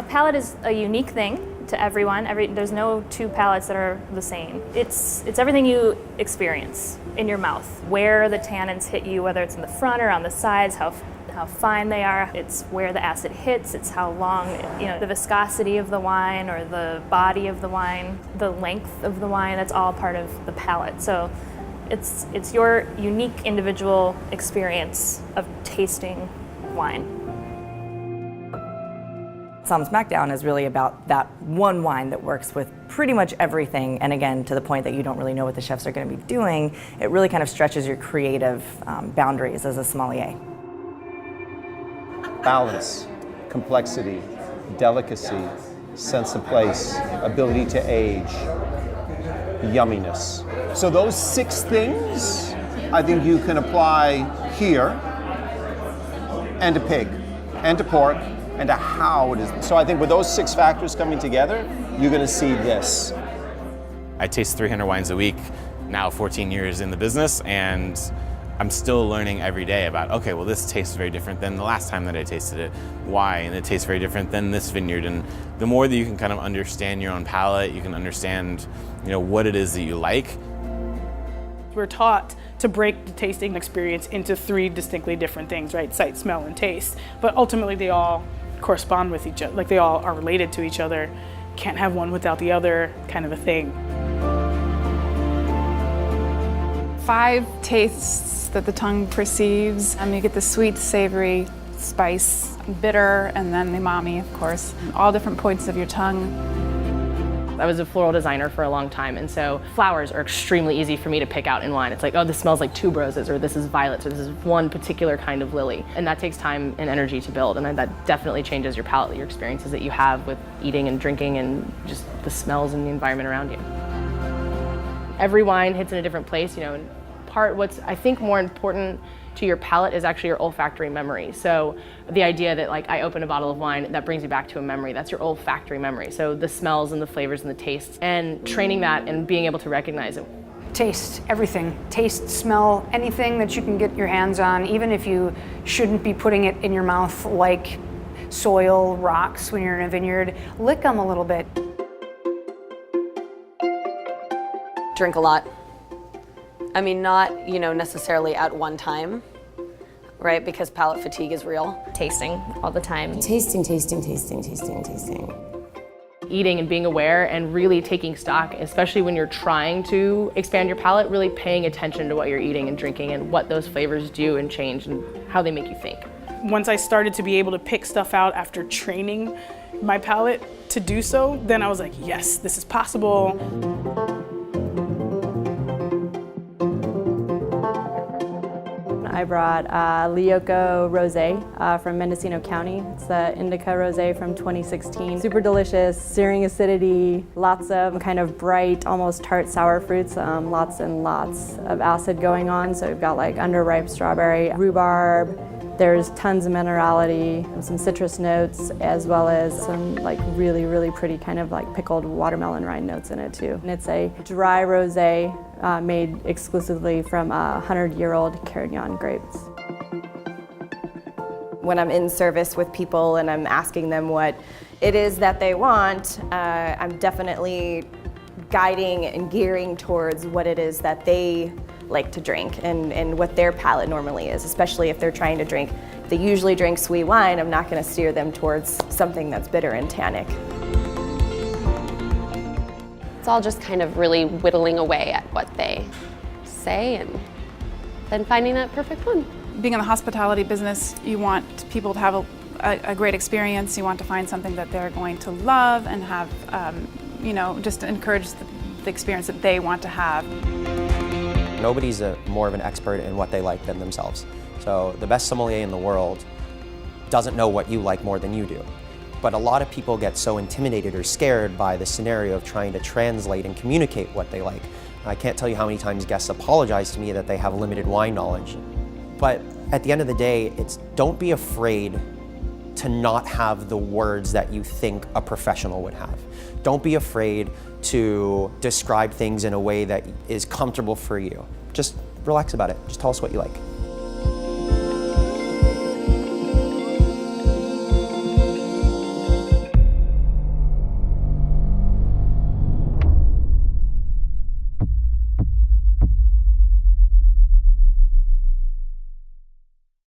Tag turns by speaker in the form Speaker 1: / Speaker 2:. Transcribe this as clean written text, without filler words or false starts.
Speaker 1: palate is a unique thing to everyone. There's no two palates that are the same. It's everything you experience in your mouth, where the tannins hit you, whether it's in the front or on the sides, how fine they are. It's where the acid hits, it's how long, the viscosity of the wine or the body of the wine, the length of the wine, that's all part of the palate. So it's your unique individual experience of tasting wine.
Speaker 2: Somm Smackdown is really about that one wine that works with pretty much everything, and again, to the point that you don't really know what the chefs are going to be doing, it really kind of stretches your creative boundaries as a sommelier.
Speaker 3: Balance, complexity, delicacy, sense of place, ability to age, yumminess. So those 6 things, I think you can apply here, and to pig, and to pork, and to how it is. So I think with those 6 factors coming together, you're gonna see this.
Speaker 4: I taste 300 wines a week, now 14 years in the business, and I'm still learning every day about, okay, well this tastes very different than the last time that I tasted it. Why? And it tastes very different than this vineyard. And the more that you can kind of understand your own palate, you can understand, what it is that you like.
Speaker 5: We're taught to break the tasting experience into 3 distinctly different things, right? Sight, smell, and taste. But ultimately they all correspond with each other, like they all are related to each other. Can't have one without the other, kind of a thing.
Speaker 6: 5 tastes that the tongue perceives. You get the sweet, savory, spice, bitter, and then the umami, of course. All different points of your tongue.
Speaker 7: I was a floral designer for a long time, and so flowers are extremely easy for me to pick out in wine. It's like, oh, this smells like tuberoses, or this is violets, or this is one particular kind of lily. And that takes time and energy to build, and that definitely changes your palate, your experiences that you have with eating and drinking and just the smells and the environment around you. Every wine hits in a different place, and what's I think more important to your palate is actually your olfactory memory. So the idea that I open a bottle of wine, that brings you back to a memory, that's your olfactory memory. So the smells and the flavors and the tastes, and training that and being able to recognize it.
Speaker 8: Taste everything. Taste, smell, anything that you can get your hands on, even if you shouldn't be putting it in your mouth, like soil, rocks when you're in a vineyard. Lick them a little bit.
Speaker 9: Drink a lot. I mean, not, necessarily at one time, right? Because palate fatigue is real.
Speaker 1: Tasting all the time.
Speaker 10: Tasting.
Speaker 7: Eating and being aware and really taking stock, especially when you're trying to expand your palate, really paying attention to what you're eating and drinking and what those flavors do and change and how they make you think.
Speaker 5: Once I started to be able to pick stuff out after training my palate to do so, then I was like, yes, this is possible.
Speaker 11: I brought Lioco Rosé from Mendocino County. It's the Indica Rosé from 2016. Super delicious, searing acidity, lots of kind of bright, almost tart sour fruits, lots and lots of acid going on. So we've got underripe strawberry, rhubarb. There's tons of minerality, some citrus notes, as well as some really, really pretty kind of pickled watermelon rind notes in it too. And it's a dry rosé made exclusively from 100-year-old Carignan grapes.
Speaker 12: When I'm in service with people and I'm asking them what it is that they want, I'm definitely guiding and gearing towards what it is that they like to drink and what their palate normally is, especially if they're trying to drink. If they usually drink sweet wine, I'm not going to steer them towards something that's bitter and tannic.
Speaker 9: It's all just kind of really whittling away at what they say and then finding that perfect one.
Speaker 6: Being in the hospitality business, you want people to have a great experience. You want to find something that they're going to love and have, just to encourage the experience that they want to have.
Speaker 13: Nobody's more of an expert in what they like than themselves. So the best sommelier in the world doesn't know what you like more than you do. But a lot of people get so intimidated or scared by the scenario of trying to translate and communicate what they like. I can't tell you how many times guests apologize to me that they have limited wine knowledge. But at the end of the day, don't be afraid to not have the words that you think a professional would have. Don't be afraid to describe things in a way that is comfortable for you. Just relax about it. Just tell us what you like.